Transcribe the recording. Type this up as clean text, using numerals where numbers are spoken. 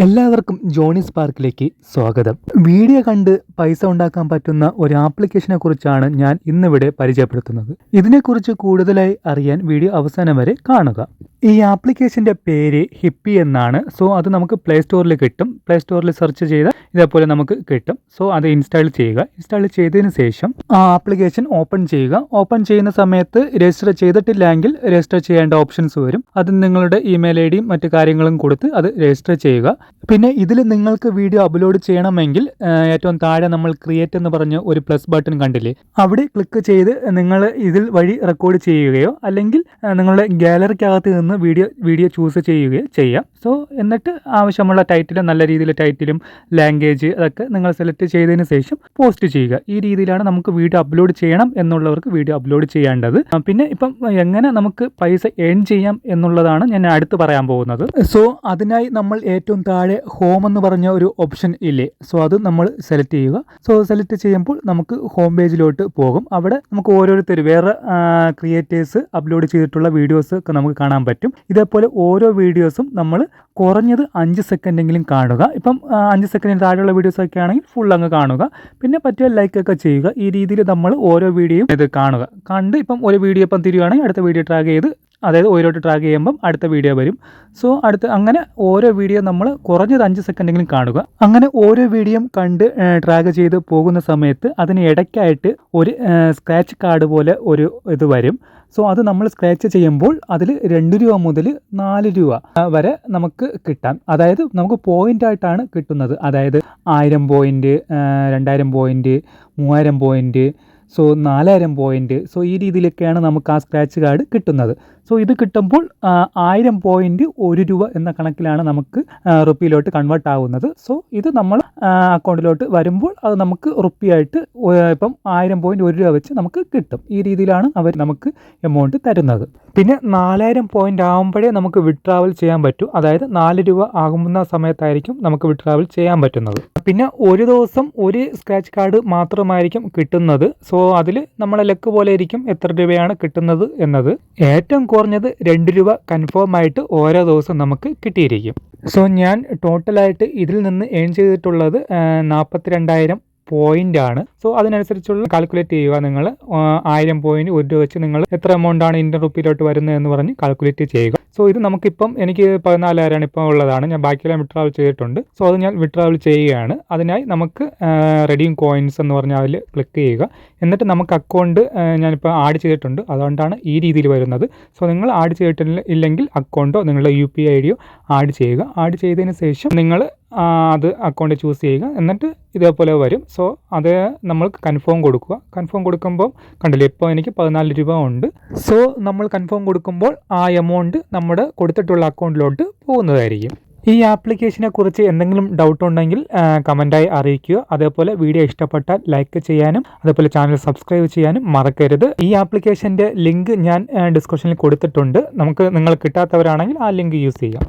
എല്ലാവർക്കും ജോണി സ്പാർക്കിലേക്ക് സ്വാഗതം. വീഡിയോ കണ്ട് പൈസ ഉണ്ടാക്കാൻ പറ്റുന്ന ഒരു ആപ്ലിക്കേഷനെ കുറിച്ചാണ് ഞാൻ ഇന്നിവിടെ പരിചയപ്പെടുത്തുന്നത്. ഇതിനെക്കുറിച്ച് കൂടുതലായി അറിയാൻ വീഡിയോ അവസാനം വരെ കാണുക. ഈ ആപ്ലിക്കേഷൻ്റെ പേര് ഹിപ്പി എന്നാണ്. സോ അത് നമുക്ക് പ്ലേ സ്റ്റോറിൽ കിട്ടും. പ്ലേ സ്റ്റോറിൽ സെർച്ച് ചെയ്താൽ ഇതേപോലെ നമുക്ക് കിട്ടും. സോ അത് ഇൻസ്റ്റാൾ ചെയ്യുക. ഇൻസ്റ്റാൾ ചെയ്തതിന് ശേഷം ആ ആപ്ലിക്കേഷൻ ഓപ്പൺ ചെയ്യുക. ഓപ്പൺ ചെയ്യുന്ന സമയത്ത് രജിസ്റ്റർ ചെയ്തിട്ടില്ലെങ്കിൽ രജിസ്റ്റർ ചെയ്യേണ്ട ഓപ്ഷൻസ് വരും. അത് നിങ്ങളുടെ ഇമെയിൽ ഐ ഡിയും മറ്റു കാര്യങ്ങളും കൊടുത്ത് അത് രജിസ്റ്റർ ചെയ്യുക. പിന്നെ ഇതിൽ നിങ്ങൾക്ക് വീഡിയോ അപ്ലോഡ് ചെയ്യണമെങ്കിൽ ഏറ്റവും താഴെ നമ്മൾ ക്രിയേറ്റ് എന്ന് പറഞ്ഞ ഒരു പ്ലസ് ബട്ടൺ കണ്ടില്ലേ, അവിടെ ക്ലിക്ക് ചെയ്ത് നിങ്ങൾ ഇതിൽ വഴി റെക്കോർഡ് ചെയ്യുകയോ അല്ലെങ്കിൽ നിങ്ങളുടെ ഗാലറിക്കകത്ത് നിന്ന് വീഡിയോ ചൂസ് ചെയ്യുകയോ ചെയ്യാം. സോ എന്നിട്ട് ആവശ്യമുള്ള ടൈറ്റിലും നല്ല രീതിയിൽ ടൈറ്റിലും ലാംഗ്വേജ് അതൊക്കെ നിങ്ങൾ സെലക്ട് ചെയ്തതിന് ശേഷം പോസ്റ്റ് ചെയ്യുക. ഈ രീതിയിലാണ് നമുക്ക് വീഡിയോ അപ്ലോഡ് ചെയ്യണം എന്നുള്ളവർക്ക് വീഡിയോ അപ്ലോഡ് ചെയ്യേണ്ടത്. പിന്നെ ഇപ്പം എങ്ങനെ നമുക്ക് പൈസ ഏൺ ചെയ്യാം എന്നുള്ളതാണ് ഞാൻ അടുത്ത് പറയാൻ പോകുന്നത്. സോ അതിനായി നമ്മൾ ഏറ്റവും താഴെ ഹോം എന്ന് പറഞ്ഞ ഒരു ഓപ്ഷൻ ഇല്ലേ, സോ അത് നമ്മൾ സെലക്ട് ചെയ്യുക. സോ സെലക്ട് ചെയ്യുമ്പോൾ നമുക്ക് ഹോം പേജിലോട്ട് പോകും. അവിടെ നമുക്ക് ഓരോരുത്തർ വേറെ ക്രിയേറ്റേഴ്സ് അപ്ലോഡ് ചെയ്തിട്ടുള്ള വീഡിയോസ് ഒക്കെ നമുക്ക് കാണാൻ പറ്റും. ഇതേപോലെ ഓരോ വീഡിയോസും നമ്മൾ കുറഞ്ഞത് 5 സെക്കൻഡെങ്കിലും കാണുക. ഇപ്പം 5 സെക്കൻഡിന് താഴെയുള്ള വീഡിയോസ് ഒക്കെ ആണെങ്കിൽ ഫുൾ അങ്ങ് കാണുക. പിന്നെ പറ്റിയ ലൈക്കൊക്കെ ചെയ്യുക. ഈ രീതിയിൽ നമ്മൾ ഓരോ വീഡിയോയും ഇത് കാണുക. കണ്ട് ഇപ്പം ഒരു വീഡിയോ ഇപ്പം തിരിയുകയാണെങ്കിൽ അടുത്ത വീഡിയോ ട്രാക്ക് ചെയ്ത്, അതായത് ഓരോട്ട് ട്രാക്ക് ചെയ്യുമ്പം അടുത്ത വീഡിയോ വരും. സോ അങ്ങനെ ഓരോ വീഡിയോ നമ്മൾ കുറഞ്ഞത് 5 സെക്കൻഡെങ്കിലും കാണുക. അങ്ങനെ ഓരോ വീഡിയോയും കണ്ട് ട്രാക്ക് ചെയ്ത് പോകുന്ന സമയത്ത് അതിന് ഇടയ്ക്കായിട്ട് ഒരു സ്ക്രാച്ച് കാർഡ് പോലെ ഒരു ഇത് വരും. സോ അത് നമ്മൾ സ്ക്രാച്ച് ചെയ്യുമ്പോൾ അതിൽ 2 രൂപ മുതൽ 4 രൂപ വരെ നമുക്ക് കിട്ടാം. അതായത് നമുക്ക് പോയിൻ്റായിട്ടാണ് കിട്ടുന്നത്. അതായത് 1000 point, 2000 point, 3000 point, so 4000 point. So ഈ രീതിയിലൊക്കെയാണ് നമുക്ക് ആ സ്ക്രാച്ച് കാർഡ് കിട്ടുന്നത്. സോ ഇത് കിട്ടുമ്പോൾ 1000 പോയിൻ്റ് 1 രൂപ എന്ന കണക്കിലാണ് നമുക്ക് റുപ്പിയിലോട്ട് കൺവേർട്ട് ആവുന്നത്. സോ ഇത് നമ്മൾ അക്കൗണ്ടിലോട്ട് വരുമ്പോൾ അത് നമുക്ക് റുപ്പിയായിട്ട് ഇപ്പം 1000 പോയിൻ്റ് 1 രൂപ വെച്ച് നമുക്ക് കിട്ടും. ഈ രീതിയിലാണ് അവർ നമുക്ക് എമൗണ്ട് തരുന്നത്. പിന്നെ 4000 പോയിൻ്റ് ആകുമ്പോഴേ നമുക്ക് വിഡ്രാവൽ ചെയ്യാൻ പറ്റൂ. അതായത് 4 രൂപ ആകുന്ന സമയത്തായിരിക്കും നമുക്ക് വിഡ്രാവൽ ചെയ്യാൻ പറ്റുന്നത്. പിന്നെ ഒരു ദിവസം ഒരു സ്ക്രാച്ച് കാർഡ് മാത്രമായിരിക്കും കിട്ടുന്നത്. സോ അതിൽ നമ്മളെ ലക്ക് പോലെ ഇരിക്കും എത്ര രൂപയാണ് കിട്ടുന്നത് എന്നത്. ഏറ്റവും കുറഞ്ഞത് 2 രൂപ കൺഫേം ആയിട്ട് ഓരോ ദിവസം നമുക്ക് കിട്ടിയിരിക്കും. സോ ഞാൻ ടോട്ടലായിട്ട് ഇതിൽ നിന്ന് ഏൺ ചെയ്തിട്ടുള്ളത് 42,000 പോയിന്റ് ആണ്. സോ അതിനനുസരിച്ചുള്ള കാൽക്കുലേറ്റ് ചെയ്യുക. നിങ്ങൾ 1000 പോയിന്റ് 1 രൂപ വെച്ച് നിങ്ങൾ എത്ര എമൗണ്ട് ആണ് ഇന്ത്യൻ റുപ്പിയിലോട്ട് വരുന്നത് എന്ന് പറഞ്ഞ് കാൽക്കുലേറ്റ് ചെയ്യുക. സോ ഇത് നമുക്കിപ്പം എനിക്ക് 14,000 ഇപ്പം ഉള്ളതാണ്. ഞാൻ ബാക്കിയെല്ലാം വിഡ്രാവൽ ചെയ്തിട്ടുണ്ട്. സോ അത് ഞാൻ വിഡ്രാവൽ ചെയ്യുകയാണ്. അതിനായി നമുക്ക് റെഡീം കോയിൻസ് എന്ന് പറഞ്ഞാൽ അതിൽ ക്ലിക്ക് ചെയ്യുക. എന്നിട്ട് നമുക്ക് അക്കൗണ്ട് ഞാനിപ്പോൾ ആഡ് ചെയ്തിട്ടുണ്ട്, അതുകൊണ്ടാണ് ഈ രീതിയിൽ വരുന്നത്. സോ നിങ്ങൾ ആഡ് ചെയ്തിട്ടില്ലെങ്കിൽ അക്കൗണ്ടോ നിങ്ങളുടെ UPI ID ആഡ് ചെയ്യുക. ആഡ് ചെയ്തതിന് ശേഷം നിങ്ങൾ അത് അക്കൗണ്ട് ചൂസ് ചെയ്യുക. എന്നിട്ട് ഇതേപോലെ വരും. സോ അത് നമ്മൾ കൺഫേം കൊടുക്കുക. കൺഫേം കൊടുക്കുമ്പോൾ കണ്ടില്ലേ, ഇപ്പോൾ എനിക്ക് 14 രൂപ ഉണ്ട്. സോ നമ്മൾ കൺഫേം കൊടുക്കുമ്പോൾ ആ എമൗണ്ട് നമ്മുടെ കൊടുത്തിട്ടുള്ള അക്കൗണ്ടിലോട്ട് പോകുന്നതായിരിക്കും. ഈ ആപ്ലിക്കേഷനെ കുറിച്ച് എന്തെങ്കിലും ഡൗട്ട് ഉണ്ടെങ്കിൽ കമൻറ്റായി അറിയിക്കുക. അതേപോലെ വീഡിയോ ഇഷ്ടപ്പെട്ടാൽ ലൈക്ക് ചെയ്യാനും അതേപോലെ ചാനൽ സബ്സ്ക്രൈബ് ചെയ്യാനും മറക്കരുത്. ഈ ആപ്ലിക്കേഷൻ്റെ ലിങ്ക് ഞാൻ ഡിസ്ക്രിപ്ഷനിൽ കൊടുത്തിട്ടുണ്ട്. നിങ്ങൾ കിട്ടാത്തവരാണെങ്കിൽ ആ ലിങ്ക് യൂസ് ചെയ്യാം.